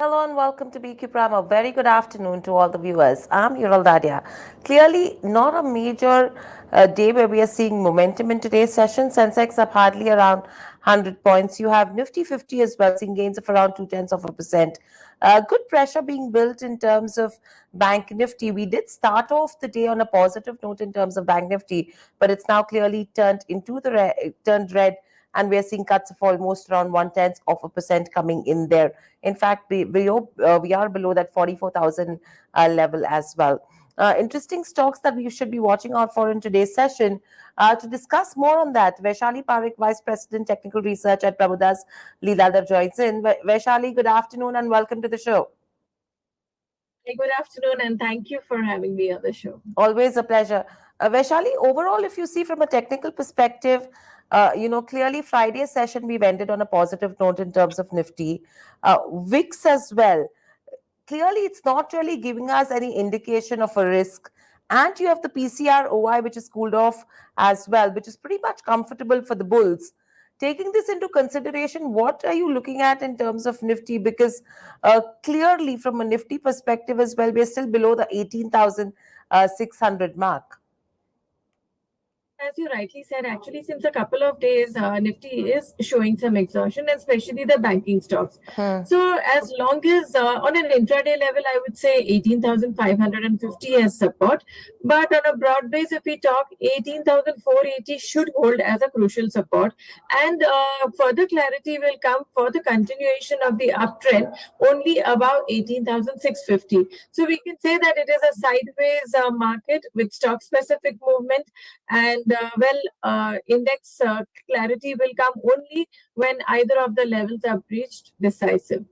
Hello and welcome to BQ Prime. A very good afternoon to all the viewers. I'm Yural Dadia. Clearly, not a major day where we are seeing momentum in today's session. Sensex up hardly around 100 points. You have Nifty 50 as well, seeing gains of around 0.2%. Good pressure being built in terms of Bank Nifty. We did start off the day on a positive note in terms of Bank Nifty, but it's now clearly turned red, and we are seeing cuts of almost around 1/10 of a percent coming in there. In fact, we are below that 44,000 level as well. Interesting stocks that we should be watching out for in today's session. To discuss more on that, Vaishali Parekh, Vice President Technical Research at Prabhudas Leeladhar joins in. Vaishali, good afternoon and welcome to the show. Hey, good afternoon, and thank you for having me on the show. Always a pleasure. Vaishali, overall, if you see from a technical perspective, clearly Friday's session we've ended on a positive note in terms of Nifty. VIX as well. Clearly it's not really giving us any indication of a risk. And you have the PCR OI, which is cooled off as well, which is pretty much comfortable for the bulls. Taking this into consideration, what are you looking at in terms of Nifty? Because clearly, from a Nifty perspective as well, we're still below the 18,600 mark. As you rightly said, actually, since a couple of days, Nifty is showing some exhaustion, especially the banking stocks. Hmm. So, as long as on an intraday level, I would say 18,550 as support. But on a broad base, if we talk, 18,480 should hold as a crucial support. And further clarity will come for the continuation of the uptrend only above 18,650. So, we can say that it is a sideways market with stock specific movement, and index clarity will come only when either of the levels are breached decisive.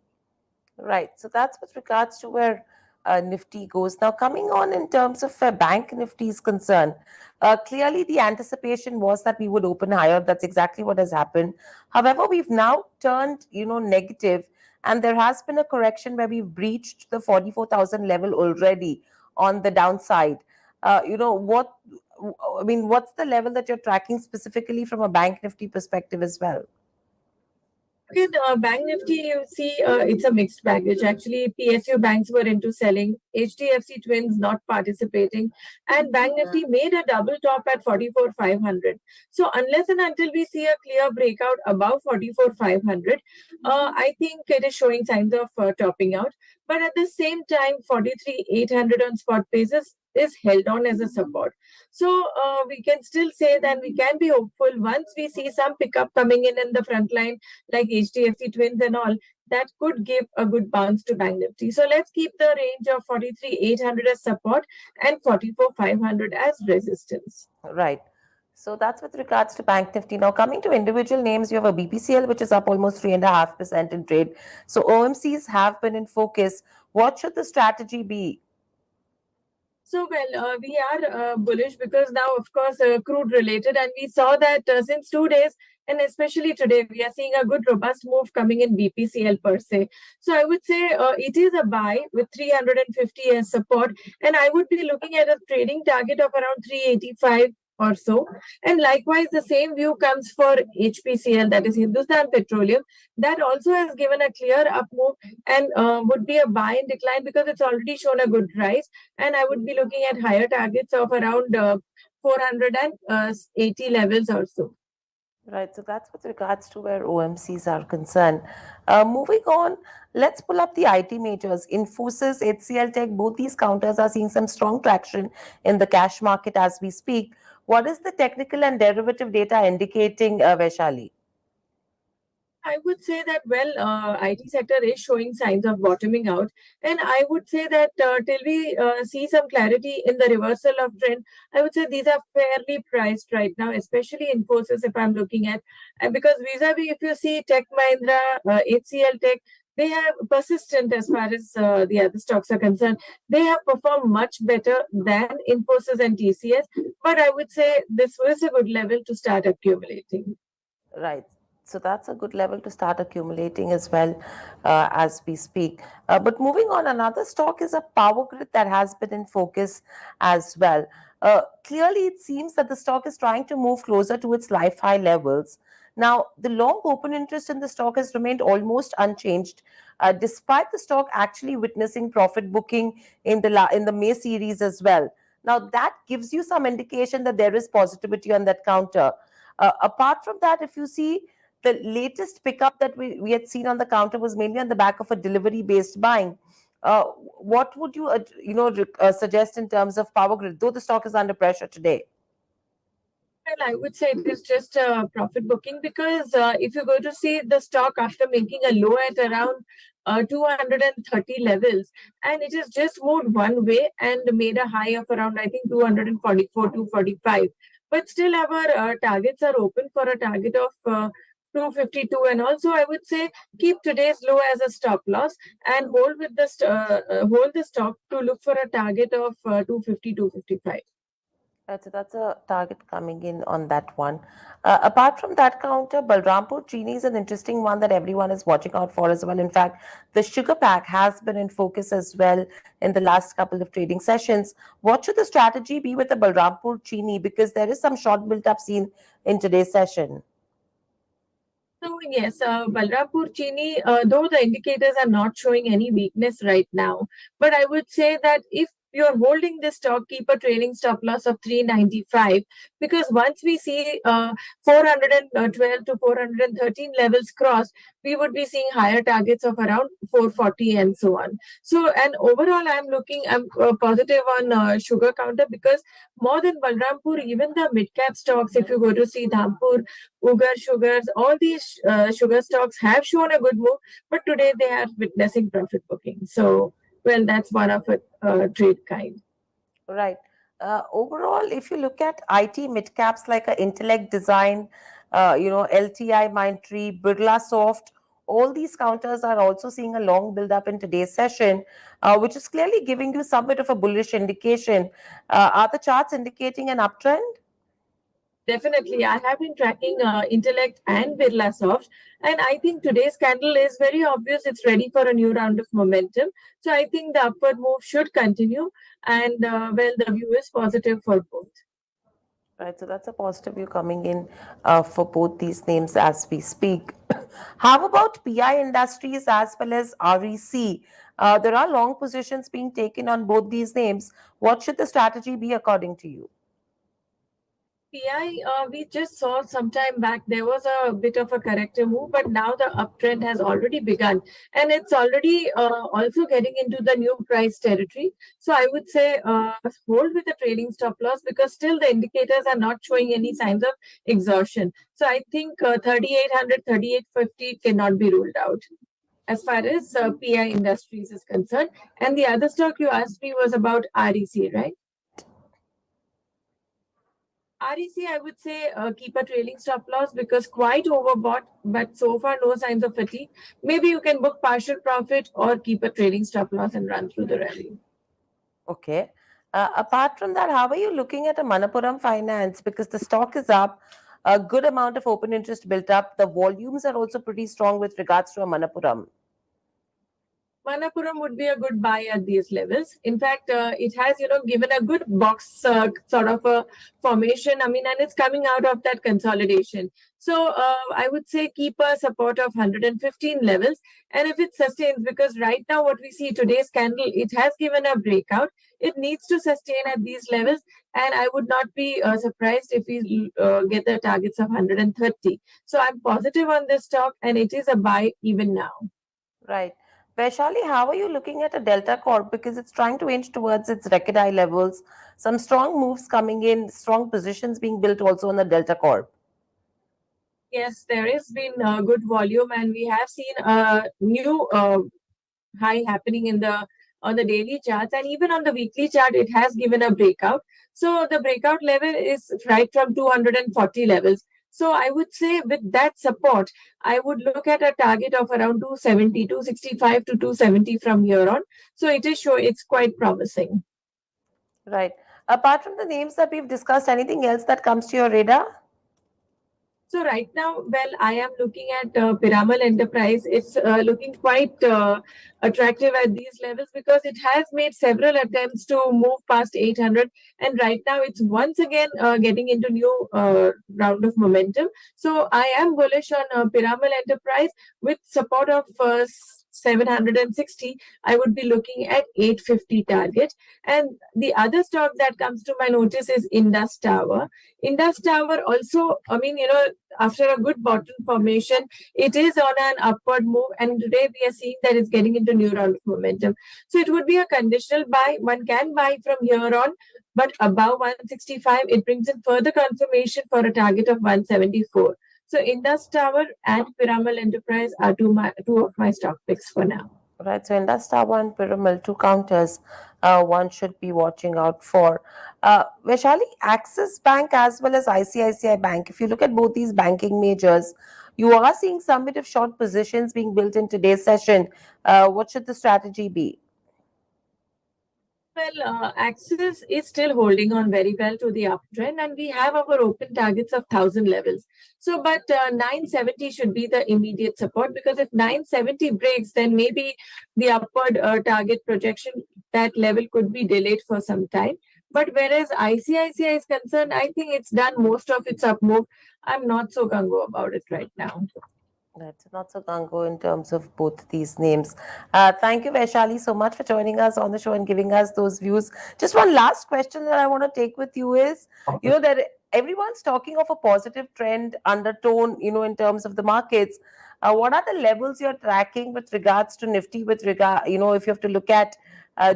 Right. So that's with regards to where Nifty goes. Now, coming on in terms of where Bank Nifty is concerned, clearly the anticipation was that we would open higher. That's exactly what has happened. However, we've now turned, negative, and there has been a correction where we've breached the 44,000 level already on the downside. What I mean, what's the level that you're tracking specifically from a Bank Nifty perspective as well? Okay, the Bank Nifty, you see, it's a mixed package. Actually, PSU banks were into selling, HDFC Twins not participating, and Bank Nifty made a double top at 44,500. So, unless and until we see a clear breakout above 44,500, I think it is showing signs of topping out. But at the same time, 43,800 on spot basis is held on as a support. So we can still say that we can be hopeful once we see some pickup coming in the front line, like HDFC Twins and all, that could give a good bounce to Bank Nifty. So let's keep the range of 43,800 as support and 44,500 as resistance. Right. So that's with regards to Bank Nifty. Now, coming to individual names, you have a BPCL, which is up almost 3.5% in trade. So OMCs have been in focus. What should the strategy be? So, we are bullish because now, of course, crude related, and we saw that since 2 days, and especially today, we are seeing a good robust move coming in BPCL per se. So, I would say it is a buy with 350 as support, and I would be looking at a trading target of around 385 or so. And likewise, the same view comes for HPCL, that is Hindustan Petroleum. That also has given a clear up move and would be a buy and decline because it's already shown a good rise, and I would be looking at higher targets of around 480 levels or so. Right, so that's with regards to where OMCs are concerned. Moving on, let's pull up the IT majors. Infosys, HCL Tech, both these counters are seeing some strong traction in the cash market as we speak. What is the technical and derivative data indicating, Vaishali? I would say that IT sector is showing signs of bottoming out, and I would say that till we see some clarity in the reversal of trend, I would say these are fairly priced right now, especially Infosys. If I'm looking at, and because vis-a-vis, if you see Tech Mahindra, HCL Tech, they have persistent as far as the other stocks are concerned. They have performed much better than Infosys and TCS, but I would say this was a good level to start accumulating. Right. So that's a good level to start accumulating as well as we speak. But moving on, another stock is a power grid that has been in focus as well. Clearly, it seems that the stock is trying to move closer to its life high levels. Now, the long open interest in the stock has remained almost unchanged. despite the stock actually witnessing profit booking in the May series as well. Now that gives you some indication that there is positivity on that counter. Apart from that, if you see, the latest pickup that we had seen on the counter was mainly on the back of a delivery based buying. What would you suggest in terms of power grid, though the stock is under pressure today? Well, I would say it is just a profit booking because if you go to see the stock after making a low at around 230 levels, and it has just moved one way and made a high of around, I think, 244, 245. But still, our targets are open for a target of 252. And also, I would say keep today's low as a stop loss and hold the stock to look for a target of 250, 255. That's a target coming in on that one. Apart from that counter, Balrampur Chini is an interesting one that everyone is watching out for as well. In fact, the sugar pack has been in focus as well in the last couple of trading sessions. What should the strategy be with the Balrampur Chini? Because there is some short built up seen in today's session. So yes, Balrampur Chini, though the indicators are not showing any weakness right now, but I would say that if you're holding this stock, keep a trailing stop loss of 395 because once we see 412 to 413 levels crossed, we would be seeing higher targets of around 440 and so on. So, and overall, I'm positive on sugar counter because more than Balrampur, even the mid cap stocks, if you go to see Dhampur, Ugar Sugars, all these sugar stocks have shown a good move, but today they are witnessing profit booking. So, well, that's one of a trade kind. Right. Overall, if you look at IT mid caps like Intellect Design, LTI Mindtree, Birla Soft, all these counters are also seeing a long build up in today's session, which is clearly giving you some bit of a bullish indication. Are the charts indicating an uptrend? Definitely, I have been tracking Intellect and Birla Soft, and I think today's candle is very obvious. It's ready for a new round of momentum. So I think the upward move should continue, and well, the view is positive for both. Right, so that's a positive view coming in for both these names as we speak. How about PI Industries as well as REC? There are long positions being taken on both these names. What should the strategy be according to you? PI, we just saw some time back there was a bit of a corrective move, but now the uptrend has already begun and it's already also getting into the new price territory. So I would say hold with the trailing stop loss because still the indicators are not showing any signs of exhaustion. So I think 3800, 3850 cannot be ruled out as far as PI Industries is concerned. And the other stock you asked me was about REC, right? REC, I would say keep a trailing stop loss because quite overbought, but so far no signs of fatigue. Maybe you can book partial profit or keep a trailing stop loss and run through the rally. Okay. Apart from that, how are you looking at a Manappuram Finance? Because the stock is up, a good amount of open interest built up. The volumes are also pretty strong with regards to a Manappuram. Manappuram would be a good buy at these levels. In fact, it has, given a good box sort of a formation. I mean, and it's coming out of that consolidation. So I would say keep a support of 115 levels. And if it sustains, because right now what we see today's candle, it has given a breakout. It needs to sustain at these levels. And I would not be surprised if we get the targets of 130. So I'm positive on this stock and it is a buy even now. Right. Vaishali, how are you looking at a Delta Corp? Because it's trying to inch towards its record high levels. Some strong moves coming in, strong positions being built also on the Delta Corp. Yes, there has been good volume, and we have seen a new high happening in the on the daily charts, and even on the weekly chart, it has given a breakout. So the breakout level is right from 240 levels. So I would say with that support, I would look at a target of around 270, 265 to 270 from here on. So it's quite promising. Right. Apart from the names that we've discussed, anything else that comes to your radar? So right now, well, I am looking at Piramal Enterprise. It's looking quite attractive at these levels because it has made several attempts to move past 800, and right now it's once again getting into new round of momentum. So I am bullish on Piramal Enterprise with support of 760, I would be looking at 850 target. And the other stock that comes to my notice is Indus Tower. Indus Tower also, after a good bottom formation, it is on an upward move, and today we are seeing that it's getting into new round of momentum. So it would be a conditional buy. One can buy from here on, but above 165, it brings in further confirmation for a target of 174. So Indus Tower and Piramal Enterprise are two of my stock picks for now. Right, so Indus Tower and Piramal, two counters one should be watching out for. Vaishali, Axis Bank as well as ICICI Bank, if you look at both these banking majors, you are seeing some bit of short positions being built in today's session. What should the strategy be? Well, Axis is still holding on very well to the uptrend, and we have our open targets of 1,000 levels. So, but 970 should be the immediate support, because if 970 breaks, then maybe the upward target projection, that level could be delayed for some time. But whereas ICICI is concerned, I think it's done most of its up move. I'm not so gung ho about it right now. That's not so gung in terms of both these names. Thank you, Vaishali, so much for joining us on the show and giving us those views. Just one last question that I want to take with you is, that everyone's talking of a positive trend undertone, in terms of the markets. What are the levels you're tracking with regards to Nifty, with regard, if you have to look at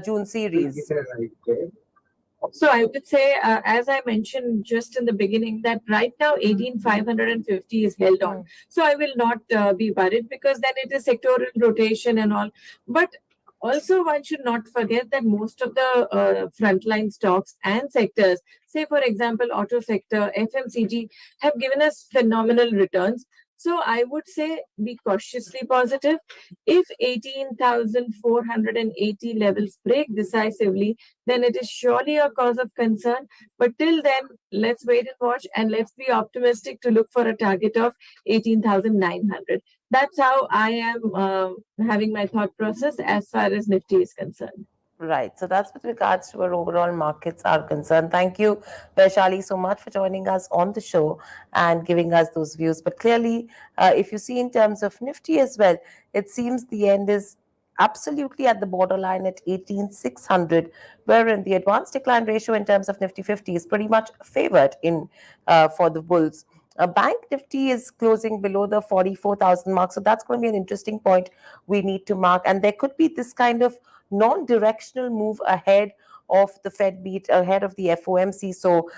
June series? So I would say, as I mentioned just in the beginning, that right now 18,550 is held on. So I will not be worried, because then it is sectoral rotation and all. But also, one should not forget that most of the frontline stocks and sectors, say for example, auto sector, FMCG, have given us phenomenal returns. So I would say be cautiously positive. If 18,480 levels break decisively, then it is surely a cause of concern. But till then, let's wait and watch, and let's be optimistic to look for a target of 18,900. That's how I am having my thought process as far as Nifty is concerned. Right. So that's with regards to where overall markets are concerned. Thank you, Vaishali, so much for joining us on the show and giving us those views. But clearly, if you see in terms of Nifty as well, it seems the end is absolutely at the borderline at 18,600, wherein the advanced decline ratio in terms of Nifty 50 is pretty much favored in for the bulls. Bank Nifty is closing below the 44,000 mark. So that's going to be an interesting point we need to mark. And there could be this kind of non-directional move ahead of the Fed beat, ahead of the FOMC. So,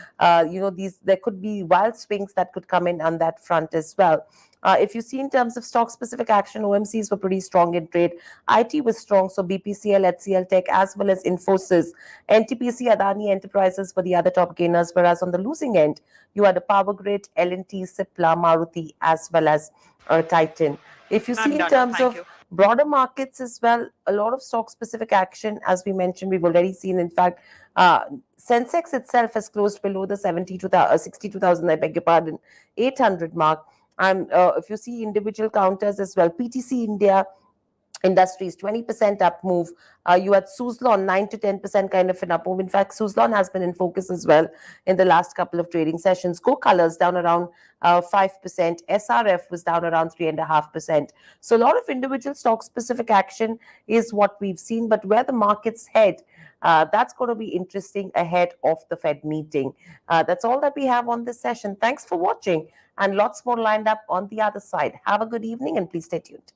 these there could be wild swings that could come in on that front as well. If you see in terms of stock-specific action, OMCs were pretty strong in trade. IT was strong, so BPCL, HCL Tech, as well as Infosys. NTPC, Adani Enterprises were the other top gainers, whereas on the losing end, you had a Power Grid, L&T, Cipla, Maruti, as well as Titan. If you see in terms of broader markets as well, a lot of stock specific action, as we mentioned, we've already seen. In fact, Sensex itself has closed below the 62,000, I beg your pardon, 800 mark. And if you see individual counters as well, PTC India Industries 20% up move. You had Suzlon 9 to 10% kind of an up move. In fact, Suzlon has been in focus as well in the last couple of trading sessions. Go Colors down around 5%. SRF was down around 3.5%. So a lot of individual stock specific action is what we've seen. But where the markets head, that's going to be interesting ahead of the Fed meeting. That's all that we have on this session. Thanks for watching, and lots more lined up on the other side. Have a good evening and please stay tuned.